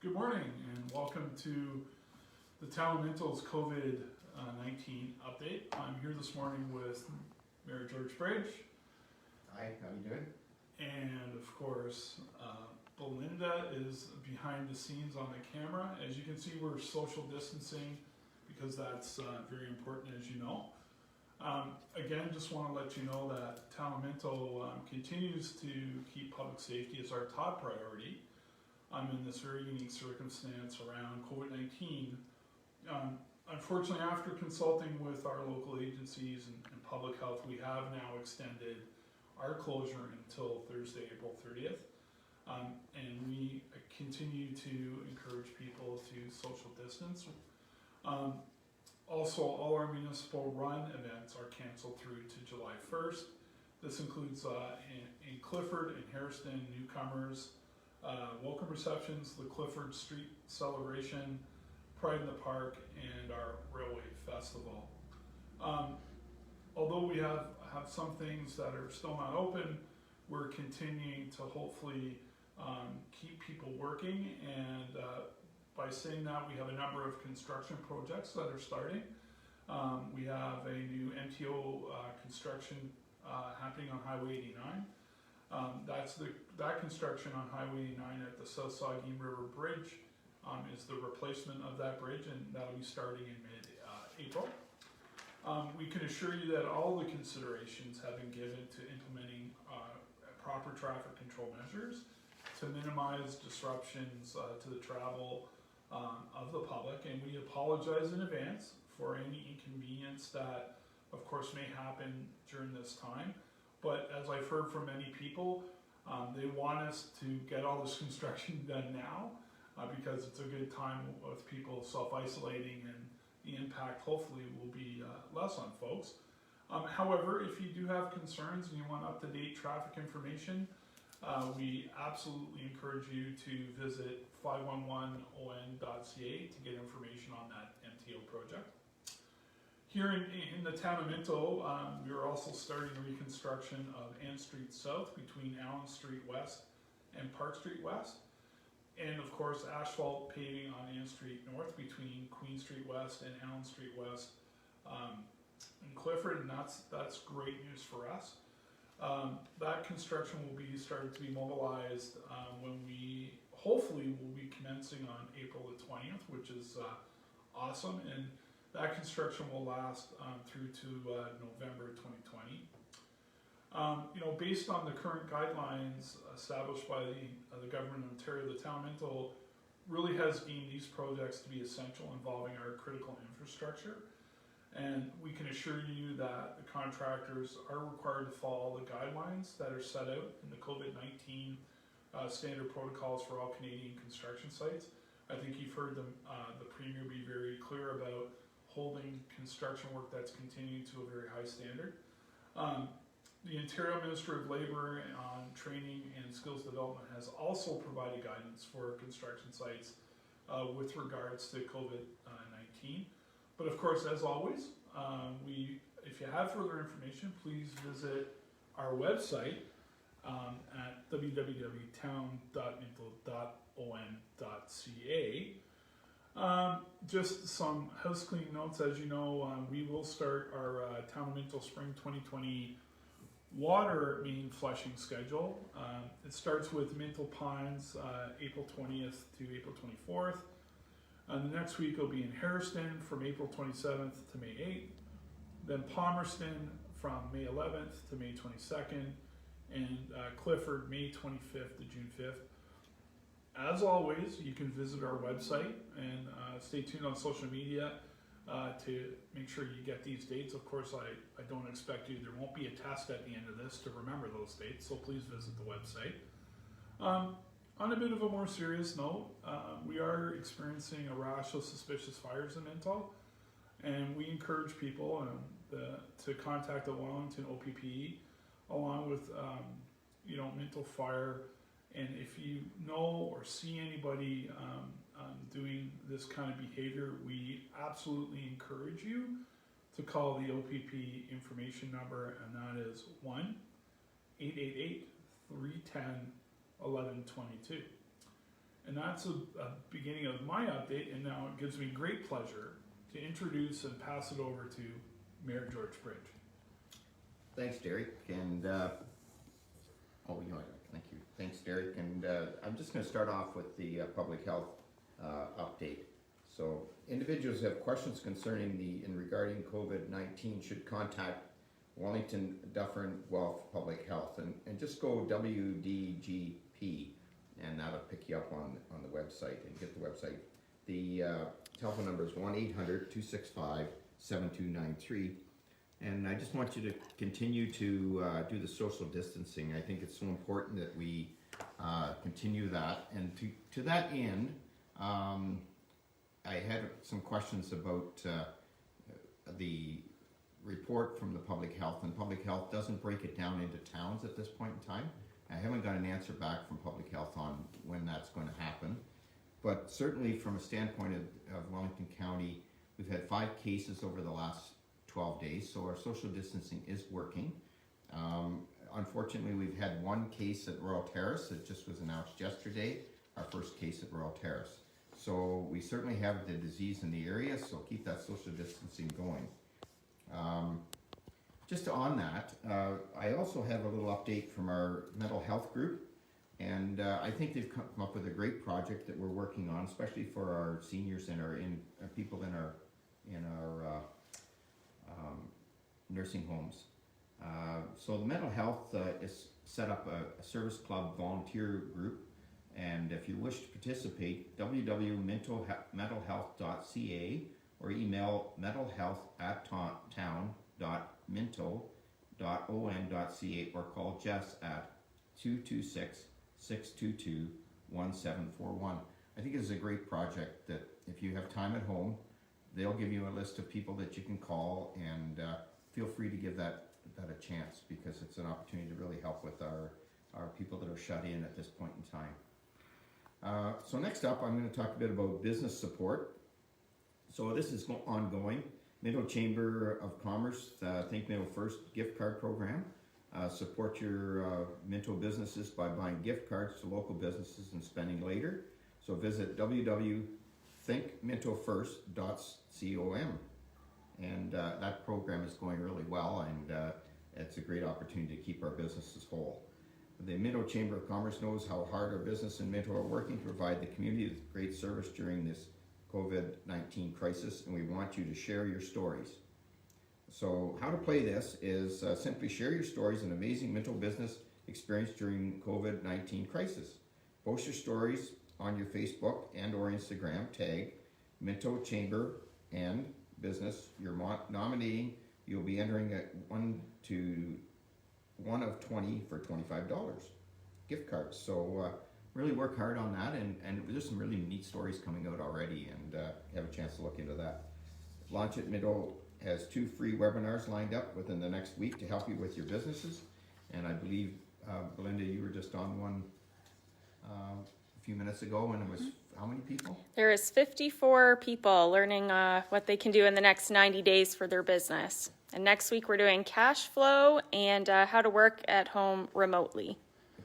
Good morning and welcome to the Town of Minto's COVID-19 update. I'm here this morning with Mayor George Bridge. Hi, how you doing? And of course, Belinda is behind the scenes on the camera. As you can see, we're social distancing because that's very important, as you know. Again, just want to let you know that Town of Minto continues to keep public safety as our top priority. In this very unique circumstance around COVID-19. Unfortunately, after consulting with our local agencies and public health, we have now extended our closure until Thursday, April 30th. And we continue to encourage people to social distance. Also, all our municipal run events are canceled through to July 1st. This includes in Clifford and Harriston, newcomers, welcome receptions, the Clifford Street Celebration, Pride in the Park, and our Railway Festival. Although we have some things that are still not open, we're continuing to hopefully keep people working, and by saying that, we have a number of construction projects that are starting. We have a new MTO construction happening on Highway 89. That construction on Highway 89 at the South Saugeen River Bridge is the replacement of that bridge, and that'll be starting in mid-April. We can assure you that all the considerations have been given to implementing proper traffic control measures to minimize disruptions to the travel of the public, and we apologize in advance for any inconvenience that, of course, may happen during this time. But as I've heard from many people, they want us to get all this construction done now because it's a good time with people self-isolating, and the impact hopefully will be less on folks. However, if you do have concerns and you want up-to-date traffic information, we absolutely encourage you to visit 511on.ca to get information on that MTO project. Here in the town of Minto, we are also starting reconstruction of Ann Street South between Allen Street West and Park Street West. And of course, asphalt paving on Ann Street North between Queen Street West and Allen Street West in Clifford, and that's great news for us. That construction will be started to be mobilized when we hopefully will be commencing on April the 20th, which is awesome. And that construction will last through to November 2020. Based on the current guidelines established by the government of Ontario, the town of Minto really has deemed these projects to be essential, involving our critical infrastructure. And we can assure you that the contractors are required to follow the guidelines that are set out in the COVID-19 standard protocols for all Canadian construction sites. I think you've heard the Premier be very clear about holding construction work that's continuing to a very high standard. The Ontario Minister of Labour on Training and Skills Development has also provided guidance for construction sites with regards to COVID-19. But of course, as always, if you have further information, please visit our website at www.town.minto.on.ca. Just some house cleaning notes. As you know, we will start our Town of Minto Spring 2020 water main flushing schedule. It starts with Minto Pines April 20th to April 24th. The next week will be in Harriston from April 27th to May 8th. Then Palmerston from May 11th to May 22nd. And Clifford May 25th to June 5th. As always, you can visit our website and stay tuned on social media to make sure you get these dates. Of course, I don't expect you, there won't be a test at the end of this to remember those dates, so please visit the website. On a bit of a more serious note, we are experiencing a rash of suspicious fires in Minto, and we encourage people to contact the Wellington OPPE along with Minto Fire. And if you know or see anybody doing this kind of behavior, we absolutely encourage you to call the OPP information number, and that is 1-888-310-1122. And that's a beginning of my update, and now it gives me great pleasure to introduce and pass it over to Mayor George Bridge. Thanks, Derek. And thank you. Thanks, Derek. And I'm just going to start off with the public health update. So, individuals who have questions concerning and regarding COVID-19 should contact Wellington Dufferin Guelph Public Health, and just go WDGP, and that'll pick you up on the website and get the website. The telephone number is 1-800-265-7293. And I just want you to continue to do the social distancing. I think it's so important that we continue that. And to that end, I had some questions about the report from the public health, and public health doesn't break it down into towns at this point in time. I haven't got an answer back from public health on when that's going to happen. But certainly from a standpoint of Wellington County, we've had 5 cases over the last 12 days, so our social distancing is working. Unfortunately, we've had 1 case at Royal Terrace that just was announced yesterday, our first case at Royal Terrace. So we certainly have the disease in the area, so keep that social distancing going. Just on that, I also have a little update from our mental health group, and I think they've come up with a great project that we're working on, especially for our seniors and our people in our nursing homes. So the mental health is set up a service club volunteer group, and if you wish to participate, www.mentalhealth.ca or email mentalhealth@town.minto.on.ca or call Jess at 226-622-1741. I think it's a great project that if you have time at home, they'll give you a list of people that you can call, and feel free to give that a chance, because it's an opportunity to really help with our people that are shut in at this point in time. So next up, I'm going to talk a bit about business support. So this is ongoing. Minto Chamber of Commerce, Think Minto First gift card program. Support your Minto businesses by buying gift cards to local businesses and spending later. So visit www.thinkmintofirst.com. And that program is going really well, and it's a great opportunity to keep our businesses whole. The Minto Chamber of Commerce knows how hard our business in Minto are working to provide the community with great service during this COVID-19 crisis, and we want you to share your stories. So how to play this is simply share your stories and amazing Minto business experience during COVID-19 crisis. Post your stories on your Facebook and or Instagram, tag Minto Chamber and Business. You're nominating, you'll be entering at 1 of 20 for $25 gift cards. So really work hard on that, and there's some really neat stories coming out already, and have a chance to look into that. Launch at Minto has 2 free webinars lined up within the next week to help you with your businesses, and I believe Belinda, you were just on one a few minutes ago, and it was how many people? There is 54 people learning what they can do in the next 90 days for their business. And next week we're doing cash flow and how to work at home remotely.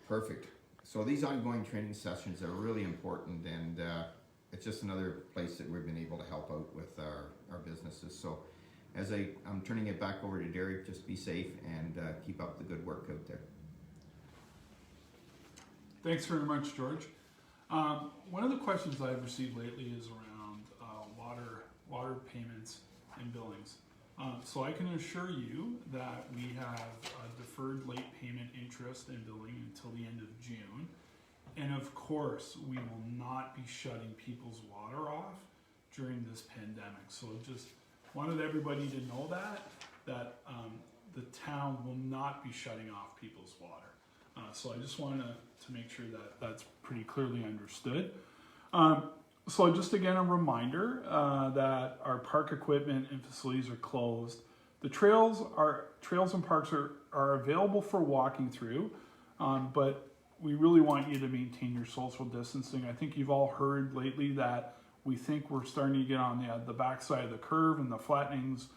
Perfect. So these ongoing training sessions are really important, and it's just another place that we've been able to help out with our businesses. So as I'm turning it back over to Derek, just be safe and keep up the good work out there. Thanks very much, George. One of the questions I've received lately is around water payments and billings. So I can assure you that we have deferred late payment interest and billing until the end of June. And of course, we will not be shutting people's water off during this pandemic. So just wanted everybody to know that the town will not be shutting off people's water. So I just wanted to make sure that that's pretty clearly understood. So just again, a reminder that our park equipment and facilities are closed. The trails and parks are available for walking through, but we really want you to maintain your social distancing. I think you've all heard lately that we think we're starting to get on the backside of the curve, and the flattening's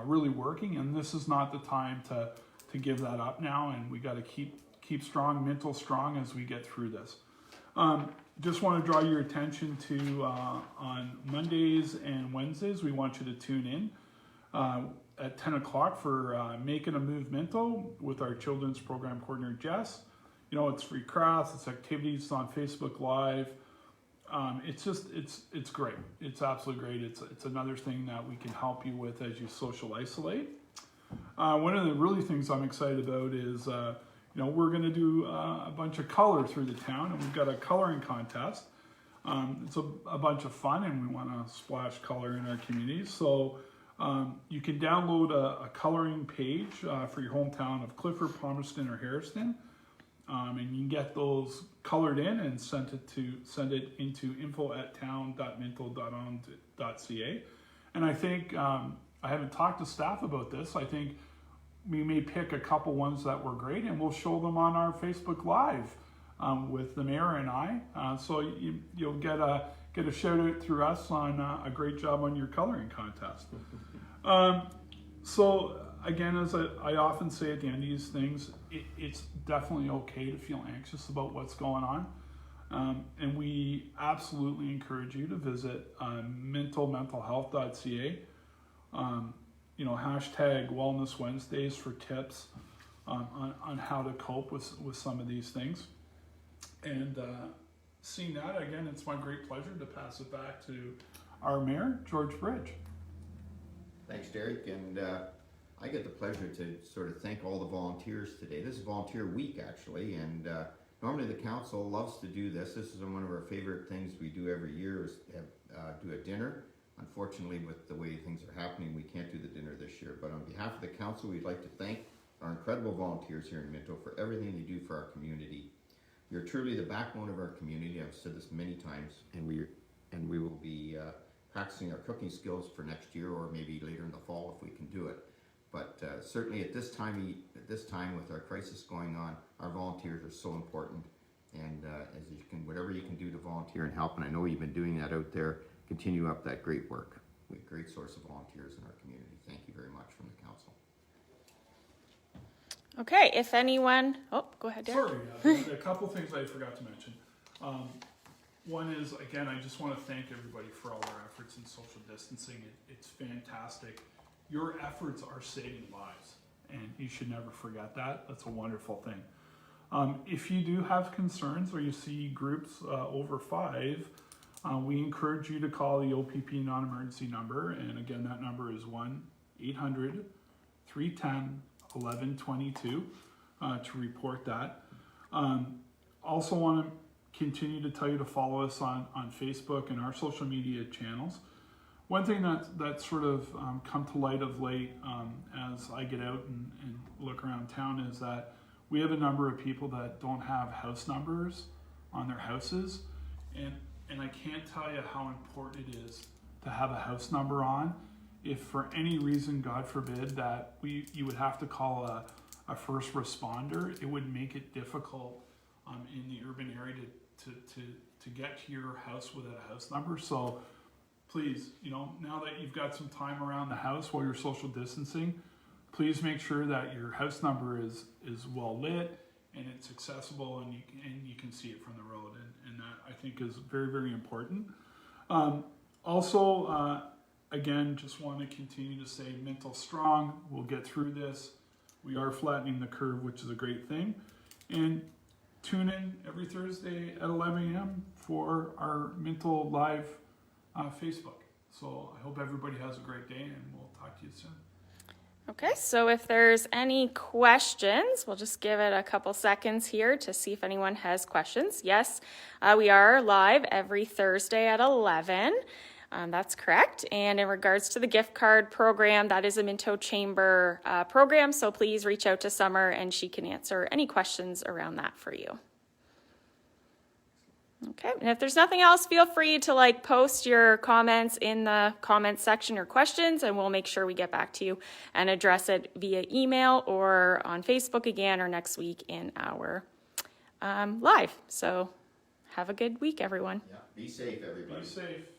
really working, and this is not the time to give that up now, and we got to keep strong, mental strong as we get through this. Just want to draw your attention to on Mondays and Wednesdays, we want you to tune in at 10 o'clock for Making a Movemento with our children's program coordinator, Jess. You know, it's free crafts, it's activities, it's on Facebook Live. It's great. It's absolutely great. It's another thing that we can help you with as you social isolate. One of the really things I'm excited about is, you know, we're going to do a bunch of color through the town, and we've got a coloring contest. It's a bunch of fun, and we want to splash color in our community. So you can download a coloring page for your hometown of Clifford, Palmerston, or Harrison. And you can get those colored in and send it into info@town.minto.on.ca. And I think I haven't talked to staff about this. I think we may pick a couple ones that were great, and we'll show them on our Facebook Live with the mayor and I. So you'll get a shout out through us on a great job on your coloring contest. So again, as I often say at the end of these things, it's definitely okay to feel anxious about what's going on. And we absolutely encourage you to visit mentalhealth.ca. You know, hashtag Wellness Wednesdays for tips on how to cope with some of these things. And seeing that, again, it's my great pleasure to pass it back to our mayor, George Bridge. Thanks, Derek, and I get the pleasure to sort of thank all the volunteers today. This is Volunteer Week, actually, and normally the council loves to do this. This is one of our favorite things we do every year is do a dinner. Unfortunately, with the way things are happening, we can't do the dinner this year. But on behalf of the council, we'd like to thank our incredible volunteers here in Minto for everything they do for our community. You're truly the backbone of our community. I've said this many times, and we will be practicing our cooking skills for next year, or maybe later in the fall if we can do it. But certainly at this time with our crisis going on, our volunteers are so important. And as you can, whatever you can do to volunteer and help, and I know you've been doing that out there, continue up that great work. We have a great source of volunteers in our community. Thank you very much from the council. Okay, if anyone, go ahead, Derek. Sorry, a couple things I forgot to mention. One is, again, I just want to thank everybody for all their efforts in social distancing. It's fantastic. Your efforts are saving lives, and you should never forget that. That's a wonderful thing. If you do have concerns or you see groups over 5, we encourage you to call the OPP non-emergency number, and again, that number is 1-800-310-1122 to report that. Also want to continue to tell you to follow us on Facebook and our social media channels. One thing that sort of come to light of late as I get out and look around town is that we have a number of people that don't have house numbers on their houses, and I can't tell you how important it is to have a house number on. If for any reason, God forbid, that you would have to call a first responder, it would make it difficult in the urban area to get to your house without a house number. So please, you know, now that you've got some time around the house while you're social distancing, please make sure that your house number is well lit and it's accessible and you can see it from the road, and that I think is very, very important. Also, again, just want to continue to say mental strong. We'll get through this. We are flattening the curve, which is a great thing. And tune in every Thursday at 11 a.m. for our Mental Live Facebook. So I hope everybody has a great day, and we'll talk to you soon. Okay, so if there's any questions, we'll just give it a couple seconds here to see if anyone has questions. Yes, we are live every Thursday at 11. That's correct. And in regards to the gift card program, that is a Minto Chamber program, so please reach out to Summer and she can answer any questions around that for you. Okay, and if there's nothing else, feel free to post your comments in the comments section or questions, and we'll make sure we get back to you and address it via email or on Facebook again or next week in our live. So have a good week, everyone. Yeah, be safe, everybody. Be safe.